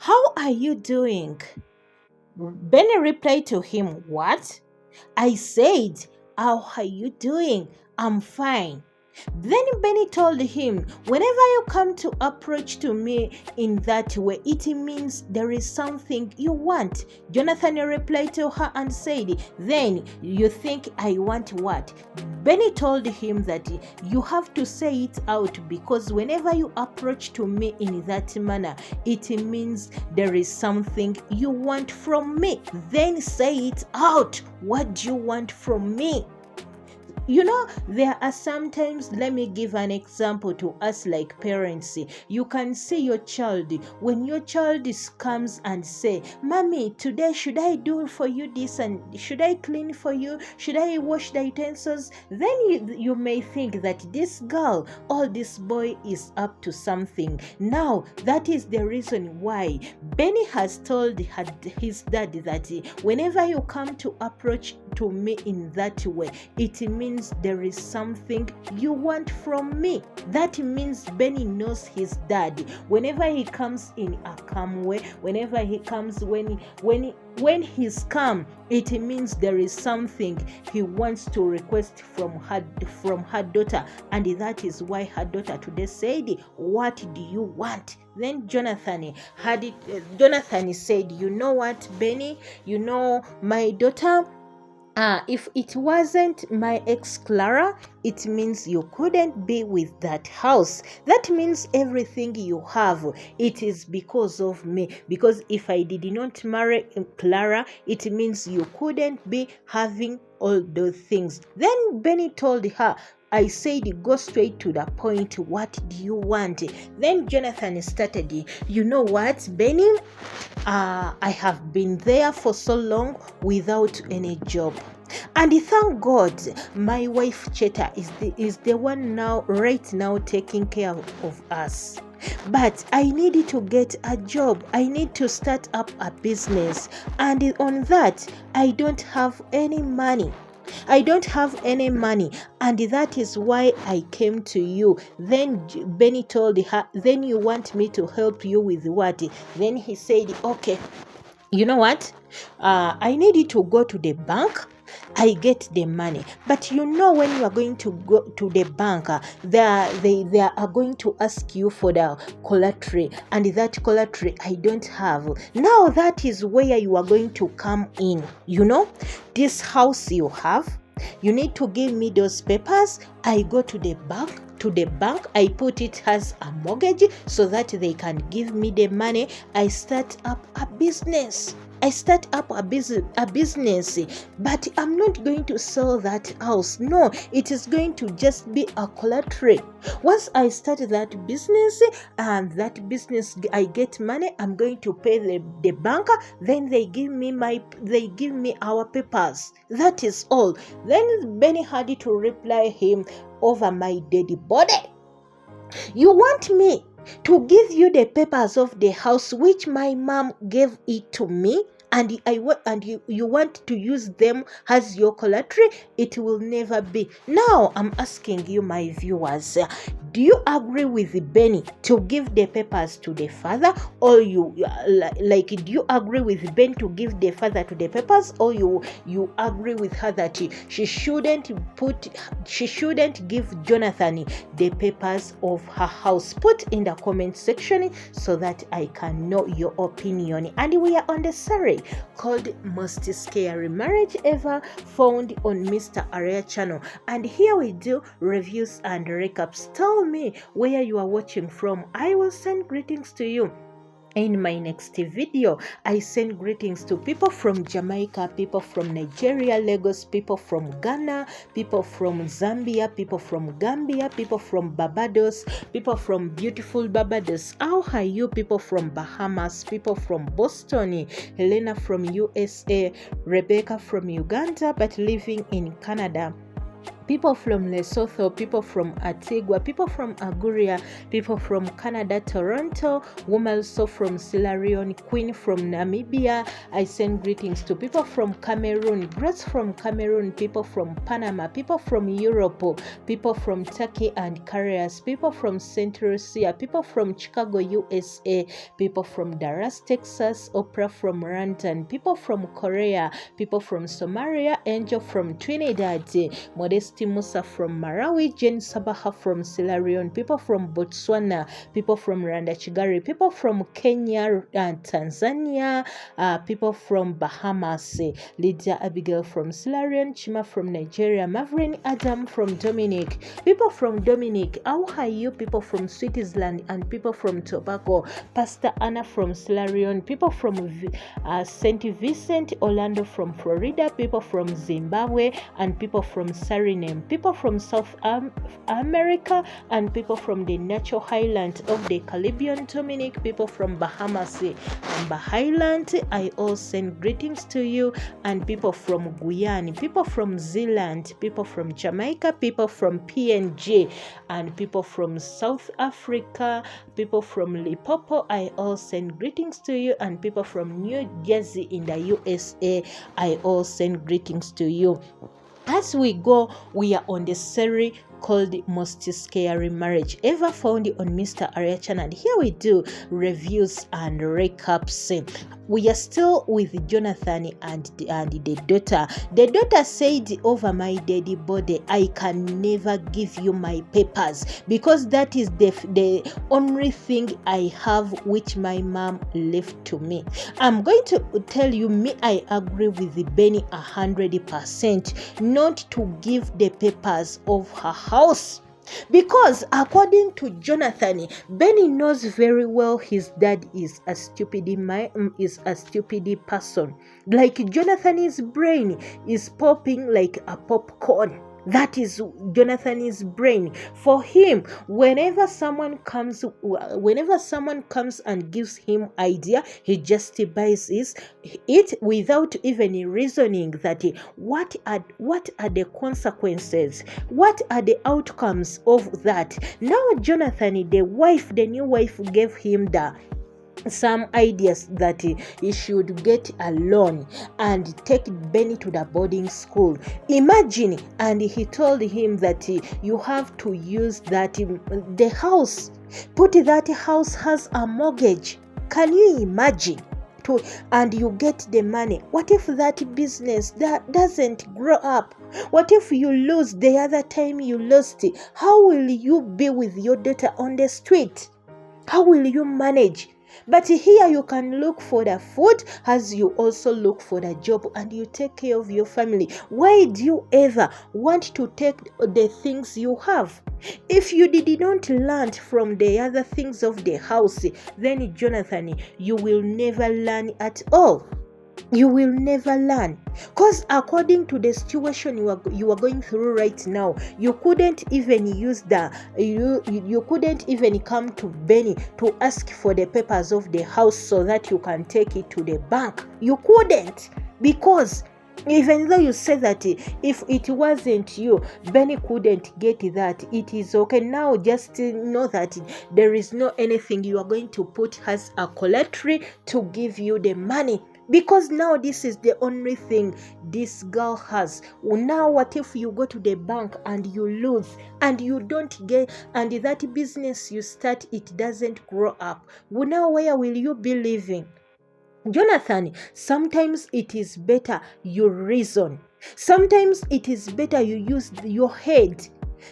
How are you doing? Benny replied to him, What? I said, How are you doing? I'm fine. Then Benny told him, Whenever you come to approach to me in that way, it means there is something you want. Jonathan replied to her and said, Then you think I want what? Benny told him that you have to say it out because whenever you approach to me in that manner, it means there is something you want from me. Then say it out. What do you want from me? There are sometimes, let me give an example to us like parents. You can see your child, when your child comes and say, Mommy, today should I do for you this and should I clean for you? Should I wash the utensils? Then you may think that this girl or this boy is up to something. Now, that is the reason why Benny has told his dad that whenever you come to approach to me in that way, it means there is something you want from me. That means Benny knows his dad. Whenever he comes in a calm way, whenever he comes when he's calm, it means there is something he wants to request from her daughter, and that is why her daughter today said, What do you want? Then Jonathan said, You know what, Benny? My daughter, if it wasn't my ex Clara, it means you couldn't be with that house. That means everything you have, it is because of me. Because if I did not marry Clara, it means you couldn't be having all those things. Then Benny told her, I said, go straight to the point. What do you want? Then Jonathan started, You know what, Benny? I have been there for so long without any job. And thank God, my wife Cheta is the one right now taking care of us. But I need to get a job. I need to start up a business. And on that, I don't have any money. And that is why I came to you. Then Benny told her, Then you want me to help you with what? Then he said, Okay, you know what? I need you to go to the bank. I get the money. But when you are going to go to the bank, they are going to ask you for the collateral, and that collateral I don't have. Now that is where you are going to come in. This house you have, you need to give me those papers. I go to the bank, I put it as a mortgage so that they can give me the money. I start up a business, but I'm not going to sell that house. No, it is going to just be a collateral. Once I start that business and that business I get money, I'm going to pay the banker. Then they give me our papers. That is all. Then Benny had to reply him, Over my dead body. You want me to give you the papers of the house which my mom gave it to me, and you want to use them as your collateral? It will never be. Now I'm asking you, my viewers, do you agree with Benny to give the papers to the father, or do you agree with Ben to give the father to the papers, or you agree with her that she shouldn't give Jonathan the papers of her house? Put in the comment section so that I can know your opinion. And we are on the series called Most Scary Marriage Ever, found on Mr. Area channel, and here we do reviews and recaps. Tell me where you are watching from. I will send greetings to you in my next video. I send greetings to people from Jamaica, people from Nigeria, Lagos, people from Ghana, people from Zambia, people from Gambia, people from Barbados, people from beautiful Barbados. How are you? People from Bahamas, people from Boston, Helena from USA, Rebecca from Uganda but living in Canada, people from Lesotho, people from Antigua, people from Aguria, people from Canada, Toronto, woman also from Sierra Leone, Queen from Namibia. I send greetings to people from Cameroon, Grace from Cameroon, people from Panama, people from Europe, people from Turkey and Carriers, people from St. Lucia, people from Chicago, USA, people from Dallas, Texas, Oprah from London, people from Korea, people from Somalia, Angel from Trinidad, Modesti Musa from Malawi, Jane Sabaha from Sierra Leone, people from Botswana, people from Rwanda Chigari, people from Kenya and Tanzania, people from Bahamas, Lydia Abigail from Sierra Leone, Chima from Nigeria, Mavreen Adam from Dominic, people from Dominic, how are you? People from Switzerland and people from Tobago, Pastor Anna from Sierra Leone, people from St. Vincent, Orlando from Florida, people from Zimbabwe and people from Suriname, people from South America and people from the natural highlands of the Caribbean, Dominic, people from Bahamas and Bahailand. I all send greetings to you, and people from Guyana, people from Zealand, people from Jamaica, people from PNG, and people from South Africa, people from Limpopo. I all send greetings to you, and people from New Jersey in the USA. I all send greetings to you. As we go, we are on the series called Most Scary Marriage ever found on Mr. Arya channel. Here we do reviews and recaps. We are still with Jonathan and the daughter. The daughter said, over my daddy body, I can never give you my papers because that is the only thing I have which my mom left to me. I'm going to tell you, me, I agree with Benny 100%, not to give the papers of her house. Because according to Jonathan, Benny knows very well his dad is a stupid person. Like Jonathan's brain is popping like a popcorn. That is Jonathan's brain. For him, whenever someone comes and gives him idea, he just buys it without even reasoning that what are the consequences, what are the outcomes of that. Now Jonathan, the new wife gave him some ideas that he should get a loan and take Benny to the boarding school. Imagine, and he told him that you have to use that the house. That house has a mortgage. Can you imagine? And you get the money. What if that business that doesn't grow up? What if you lose the other time you lost it? How will you be with your daughter on the street? How will you manage? But here you can look for the food as you also look for the job, and you take care of your family. Why do you ever want to take the things you have? If you did not learn from the other things of the house, then Jonathan, you will never learn at all. You will never learn, because according to the situation you are going through right now, you couldn't even use you couldn't even come to Benny to ask for the papers of the house so that you can take it to the bank. You couldn't, because even though you say that if it wasn't you, Benny couldn't get that, it is okay. Now just know that there is no anything you are going to put as a collateral to give you the money. Because now this is the only thing this girl has. Now what if you go to the bank and you lose and you don't get, and that business you start, it doesn't grow up? Well, now where will you be living? Jonathan, sometimes it is better you reason. Sometimes it is better you use your head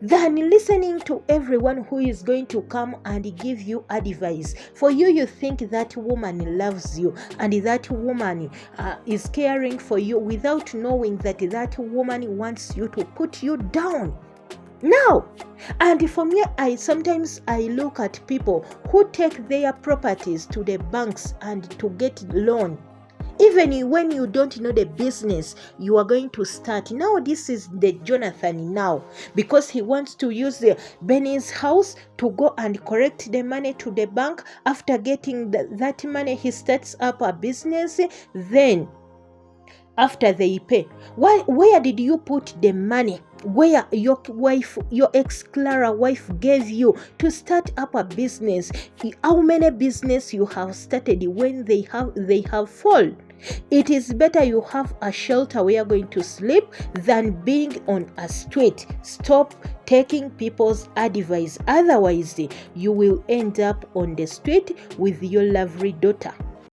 than listening to everyone who is going to come and give you advice. For you think that woman loves you and that woman is caring for you without knowing that that woman wants you to put you down. Now, and for me, sometimes I look at people who take their properties to the banks and to get loan. Even when you don't know the business you are going to start. Now this is the Jonathan now, because he wants to use Benny's house to go and collect the money to the bank. After getting that money, he starts up a business. Then after they pay? Where did you put the money where your wife, your ex-Clara wife gave you to start up a business? How many business you have started when they have fallen? It is better you have a shelter where you're going to sleep than being on a street. Stop taking people's advice. Otherwise, you will end up on the street with your lovely daughter.